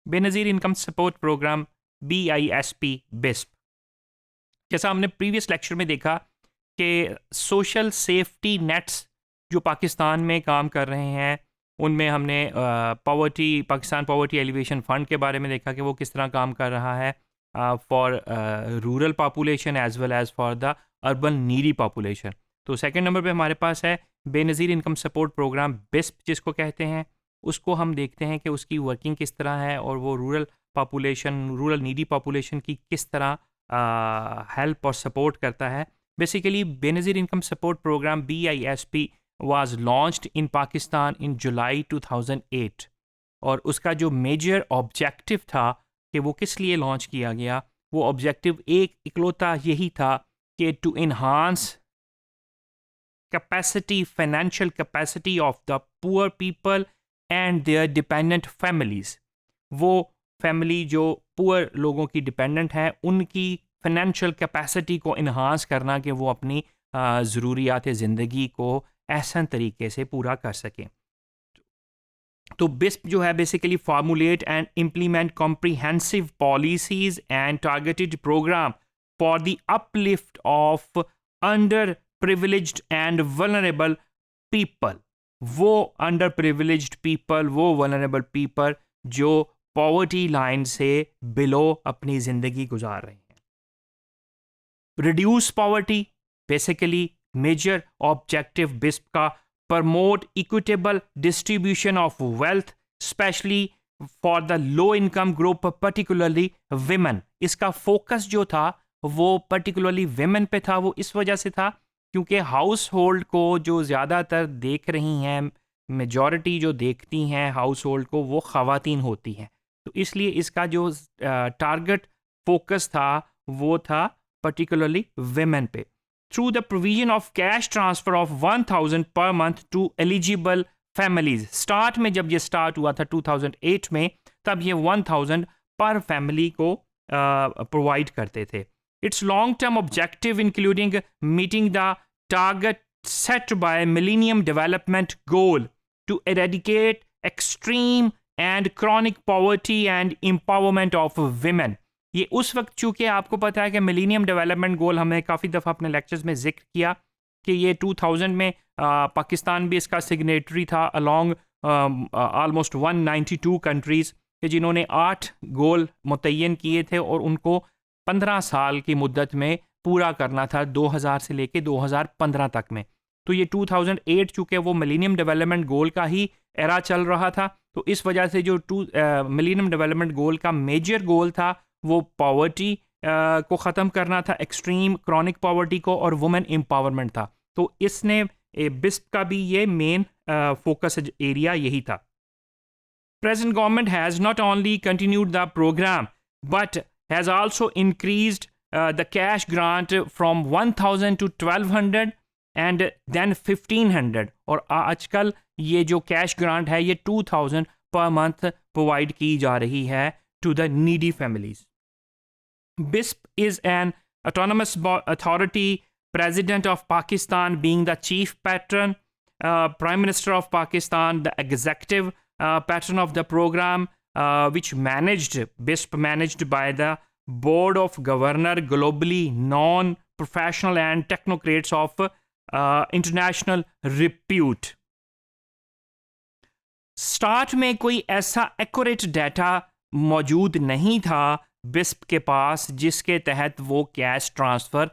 Benazir income support program BISP BISP. जैसा हमने previous lecture में देखा कि सोशल सेफ्टी नेट्स जो पाकिस्तान में काम कर रहे हैं, उनमें हमने पाकिस्तान पॉवर्टी एलिवेशन फ़ंड के बारे में देखा कि वो किस तरह काम कर रहा है for rural population as well as for the urban needy population. तो सेकंड नंबर पे हमारे पास है बेनज़ीर इनकम सपोर्ट प्रोग्राम बिस्प जिसको कहते हैं। उसको हम देखते हैं कि उसकी वर्किंग किस तरह है और वो रूरल नीडी पॉपुलेशन की किस तरह हेल्प और सपोर्ट करता है। Basically Benazir income support program BISP was launched in Pakistan in July 2008 और उसका जो मेजर ऑब्जेक्टिव था कि वो किस लिए लॉन्च किया गया, वो ऑब्जेक्टिव एक इकलौता यही था कि to enhance capacity, financial capacity of the poor people and their dependent families. वो फैमिली जो पुअर लोगों की डिपेंडेंट हैं, उनकी फाइनेंशियल कैपेसिटी को इन्हांस करना कि वो अपनी ज़रूरियात ज़िंदगी को एहसन तरीके से पूरा कर सकें। तो बिस्प जो है basically formulate and implement comprehensive policies and targeted program for the uplift of underprivileged and vulnerable people. वो अंडर प्रिविलेज्ड पीपल, वो वल्नरेबल पीपल जो पॉवर्टी लाइन से बिलो अपनी ज़िंदगी गुजार रहे हैं। Reduce poverty, basically major objective BISP का promote equitable distribution of wealth specially for the low income group particularly women. इसका फोकस जो था वो पर्टिकुलरली विमेन पे था। वो इस वजह से था क्योंकि हाउस होल्ड को जो ज़्यादातर देख रही हैं, मेजॉरिटी जो देखती हैं हाउस होल्ड को, वो ख़वातीन होती हैं। तो इसलिए इसका जो टारगेट फोकस था वो था पर्टिकुलरली विमेन पे। Through the provision of cash transfer of 1000 per month to eligible families. Start में जब ये स्टार्ट हुआ था 2008 में, तब ये 1000 पर फैमिली को प्रोवाइड करते थे। Its long term objective including meeting the target set by millennium development goal to eradicate extreme and chronic poverty and empowerment of women. ये उस वक्त, चूँकि आपको पता है कि मिलेनियम डेवलपमेंट गोल हमने काफ़ी दफ़ा अपने लेक्चर्स में जिक्र किया कि ये 2000 में पाकिस्तान भी इसका सिग्नेटरी था अलॉन्ग आलमोस्ट 192 कंट्रीज़ के जिन्होंने 8 गोल मुतय्यन किए थे और उनको 15 साल की मुद्दत में पूरा करना था, 2000 से लेके 2015 तक में। तो ये 2008 चूँकि वो मिलेनियम डेवलपमेंट गोल का ही एरा चल रहा था, तो इस वजह से जो मिलेनियम डेवलपमेंट गोल का मेजर गोल था वो पॉवर्टी को ख़त्म करना था, एक्सट्रीम क्रॉनिक पॉवर्टी को, और वुमेन एम्पावरमेंट था। तो इसने बिस्प का भी ये मेन फोकस एरिया यही था। Present government has not only continued the program but has also increased the cash grant from 1000 to 1200 and then 1500, और आजकल ये जो कैश ग्रांट है ये 2000 पर मंथ प्रोवाइड की जा रही है to the needy families. BISP is an autonomous authority, President of Pakistan being the chief patron, Prime Minister of Pakistan the executive patron of the program, which BISP managed by the Board of Governor, globally known professional and technocrats of international repute. Start में कोई ऐसा accurate data मौजूद नहीं था बिस्प के पास जिसके तहत वो कैश ट्रांसफ़र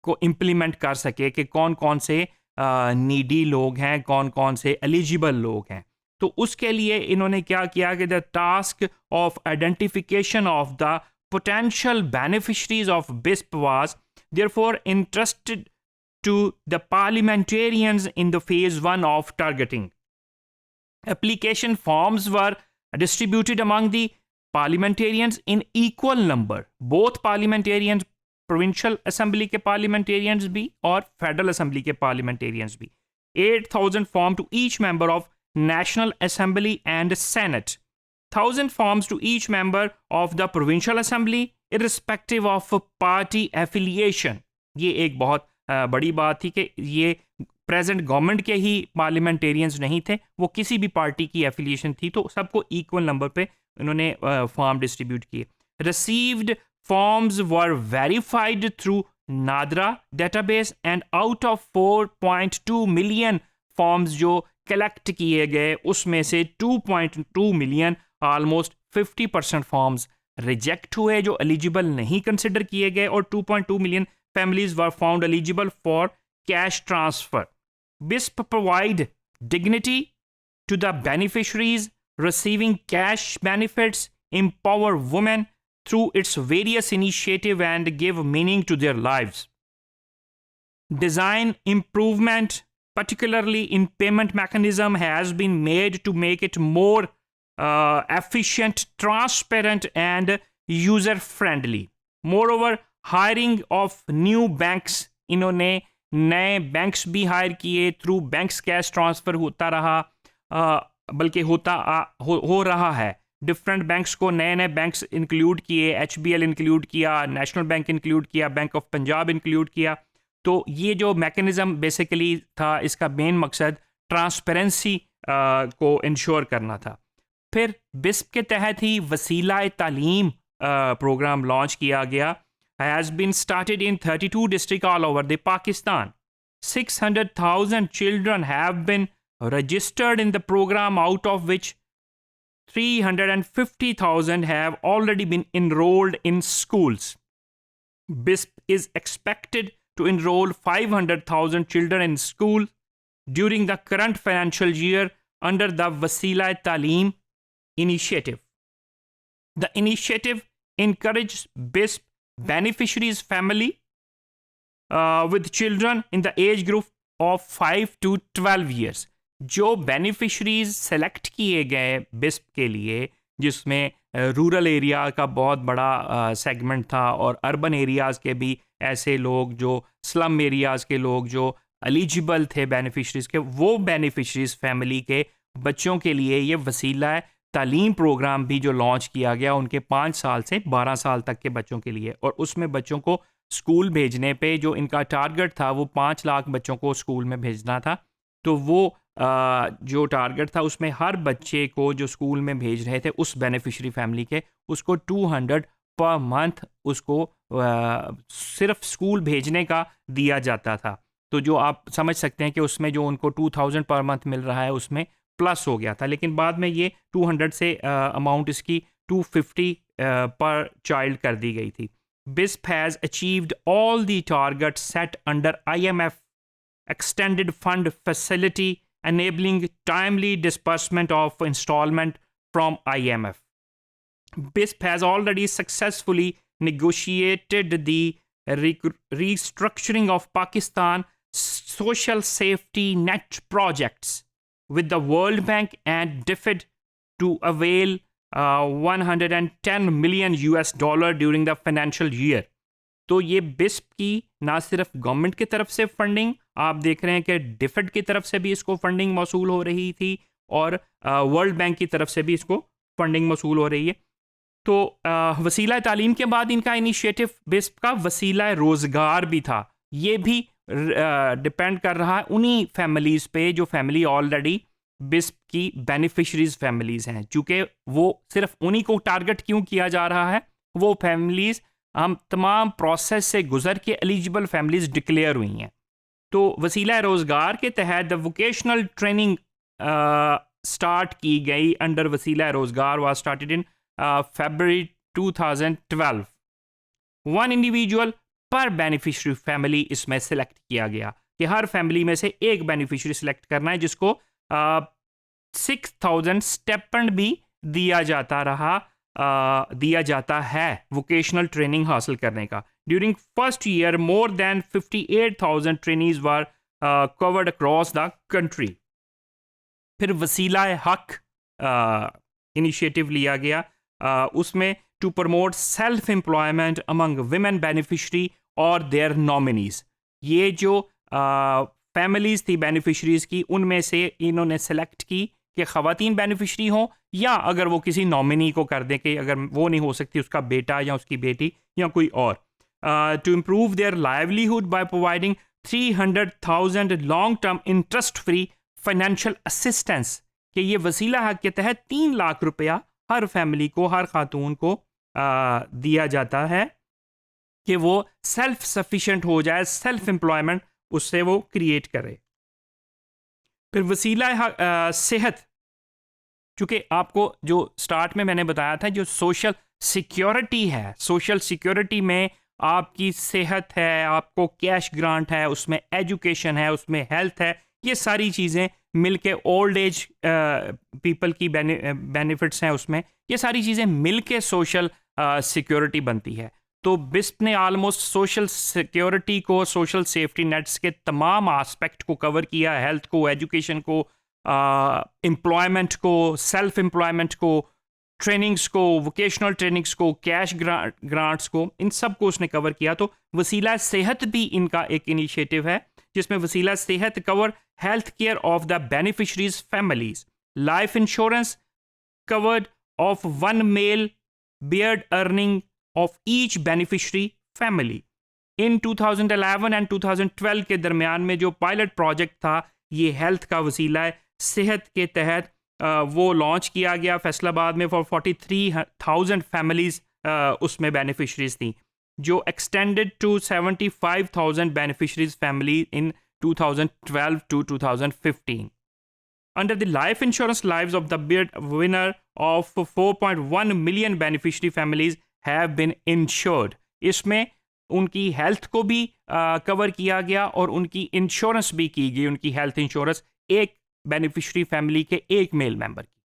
को इम्प्लीमेंट कर सके कि कौन कौन से नीडी लोग हैं, कौन कौन से एलिजिबल लोग हैं। तो उसके लिए इन्होंने क्या किया कि the task of identification of the potential beneficiaries of BISP was therefore interested to the parliamentarians in the phase 1 of targeting. Application forms were distributed among the parliamentarians in equal number, both parliamentarians, provincial assembly के parliamentarians भी और federal assembly के parliamentarians भी। 8000 form to each member of national assembly and senate, 1000 forms to each member of the provincial assembly irrespective of party affiliation। ये एक बहुत बड़ी बात थी कि ये प्रेजेंट गवर्नमेंट के ही पार्लियामेंटेरियंस नहीं थे, वो किसी भी पार्टी की एफिलिएशन थी, तो सबको इक्वल नंबर पे इन्होंने फॉर्म डिस्ट्रीब्यूट किए. Received forms were verified through NADRA database and out of 4.2 million forms जो कलेक्ट किए गए उसमें से 2.2 मिलियन ऑलमोस्ट 50% फॉर्म्स रिजेक्ट हुए जो एलिजिबल नहीं कंसिडर किए गए और 2.2 million families were found eligible for cash transfer. BISP provide dignity to the beneficiaries receiving cash benefits, empower women through its various initiatives and give meaning to their lives. Design improvement, particularly in payment mechanism, has been made to make it more efficient, transparent and user friendly. Moreover, hiring of new banks, इन्होंने नए banks भी higher किए. Through banks cash transfer होता रहा, बल्कि हो रहा है. डिफरेंट बैंक्स को नए नए बैंक्स इंक्लूड किए. HBL इंक्लूड किया, नेशनल बैंक इंक्लूड किया, बैंक ऑफ पंजाब इंक्लूड किया. तो ये जो मैकेनिज़्म बेसिकली था, इसका मेन मकसद ट्रांसपेरेंसी को इंश्योर करना था. फिर बिस्प के तहत ही वसीला तालीम प्रोग्राम लॉन्च किया गया. has been started in 32 districts all over the Pakistan. 600,000 children have been registered in the program, out of which 350,000 have already been enrolled in schools. BISP is expected to enroll 500,000 children in school during the current financial year under the Wasila Taaleem initiative. The initiative encourages BISP beneficiaries family with children in the age group of 5 to 12 years. जो beneficiaries select किए गए बिस्प के लिए, जिसमें rural area का बहुत बड़ा segment था और अर्बन एरियाज़ के भी ऐसे लोग, जो स्लम एरियाज़ के लोग जो एलिजिबल थे बेनिफिशरीज के, वो बेनिफिशरीज फैमिली के बच्चों के लिए ये वसीला तालीम प्रोग्राम भी जो लॉन्च किया गया उनके 5 साल से 12 साल तक के बच्चों के लिए. और उसमें बच्चों को स्कूल भेजने पे जो इनका टारगेट था वो 5 लाख बच्चों को स्कूल में भेजना था. तो वो जो टारगेट था उसमें हर बच्चे को जो स्कूल में भेज रहे थे उस बेनिफिशरी फैमिली के, उसको 200 पर मंथ उसको सिर्फ स्कूल भेजने का दिया जाता था. तो जो आप समझ सकते हैं कि उसमें जो उनको 2000 पर मंथ मिल रहा है उसमें प्लस हो गया था. लेकिन बाद में ये 200 से अमाउंट इसकी 250 पर चाइल्ड कर दी गई थी. BISP has achieved all the targets set under IMF extended fund facility, enabling timely disbursement of installment from IMF. BISP has already successfully negotiated the restructuring of Pakistan social safety net projects with the World Bank and DFID to avail $110 million during the financial year. तो ये बिस्प की ना सिर्फ government की तरफ से funding, आप देख रहे हैं कि डिफिड की तरफ से भी इसको फंडिंग मौसूल हो रही थी और वर्ल्ड बैंक की तरफ से भी इसको फंडिंग मौसूल हो रही है. तो वसीला तालीम के बाद इनका इनिशिएटिव बिस्प का वसीला रोज़गार भी था. ये भी डिपेंड कर रहा है उन्हीं फैमिलीज़ पे जो फैमिली ऑलरेडी बिस्प की बेनिफिशरीज फैमिलीज़ हैं. चूँकि वो सिर्फ उन्हीं को टारगेट क्यों किया जा रहा है, वो फैमिलीज़ हम तमाम प्रोसेस से गुजर के एलिजिबल फैमिलीज़ डिक्लेयर हुई हैं. तो वसीला रोज़गार के तहत वोकेशनल ट्रेनिंग स्टार्ट की गई अंडर वसीला रोज़गार was started in February 2012. One individual पर बेनिफिशरी फैमिली इसमें सेलेक्ट किया गया कि हर फैमिली में से एक बेनिफिशरी सेलेक्ट करना है, जिसको 6,000 स्टेपंड भी दिया जाता है वोकेशनल ट्रेनिंग हासिल करने का. During first year more than 58,000 trainees were covered across the country. फिर वसीला हक इनिशिएटिव लिया गया. उसमें to promote self employment among women beneficiary और देयर नॉमिनीज. ये जो फैमिलीज़ थी बेनिफिशरीज़ की, उनमें से इन्होंने सेलेक्ट की कि ख़वातीन बेनिफिशरी हों या अगर वो किसी नॉमिनी को कर दें कि अगर वो नहीं हो सकती उसका बेटा या उसकी बेटी या कोई और. To improve their livelihood by providing 300,000 long term interest free financial assistance. कि ये वसीला हक के तहत 3 लाख रुपया हर फैमिली को, हर खातून को दिया जाता है कि वो सेल्फ सफिशिएंट हो जाए, सेल्फ एम्प्लॉयमेंट उससे वो क्रिएट करे। फिर वसीला सेहत, चूँकि आपको जो स्टार्ट में मैंने बताया था, जो सोशल सिक्योरिटी है, सोशल सिक्योरिटी में आपकी सेहत है, आपको कैश ग्रांट है, उसमें एजुकेशन है, उसमें हेल्थ है, ये सारी चीज़ें मिलके old age people key benefits हैं उसमें, ये सारी चीज़ें मिलके सोशल सिक्योरिटी बनती है। तो बिस्प ने आलमोस्ट सोशल सिक्योरिटी को, सोशल सेफ्टी नेट्स के तमाम आस्पेक्ट को कवर किया, हेल्थ को, एजुकेशन को, एम्प्लॉयमेंट को, सेल्फ एम्प्लॉयमेंट को, ट्रेनिंग्स को, वोकेशनल ट्रेनिंग्स को, कैश ग्रांट्स को, इन सब को उसने कवर किया। तो वसीला सेहत भी इनका एक इनिशिएटिव है, जिसमें Waseela Sehat cover health care of the beneficiaries families, life insurance covered of 1 male beard earning of each beneficiary family. In 2011 and 2012 के दरमियान में जो पायलट प्रोजेक्ट था, ये हेल्थ का वसीला सेहत के तहत वो लॉन्च किया गया फैसलाबाद में फॉर 43,000 फैमिलीज उसमें बेनिफिशरीज थी, जो extended to 75,000 beneficiaries family in 2012 to 2015. Under the life insurance, lives of the winner of 4.1 million beneficiary families have been insured. इसमें उनकी हेल्थ को भी कवर किया गया और उनकी इंश्योरेंस भी की गई, उनकी हेल्थ इंश्योरेंस एक बेनिफिशरी फैमिली के एक मेल मेंबर की।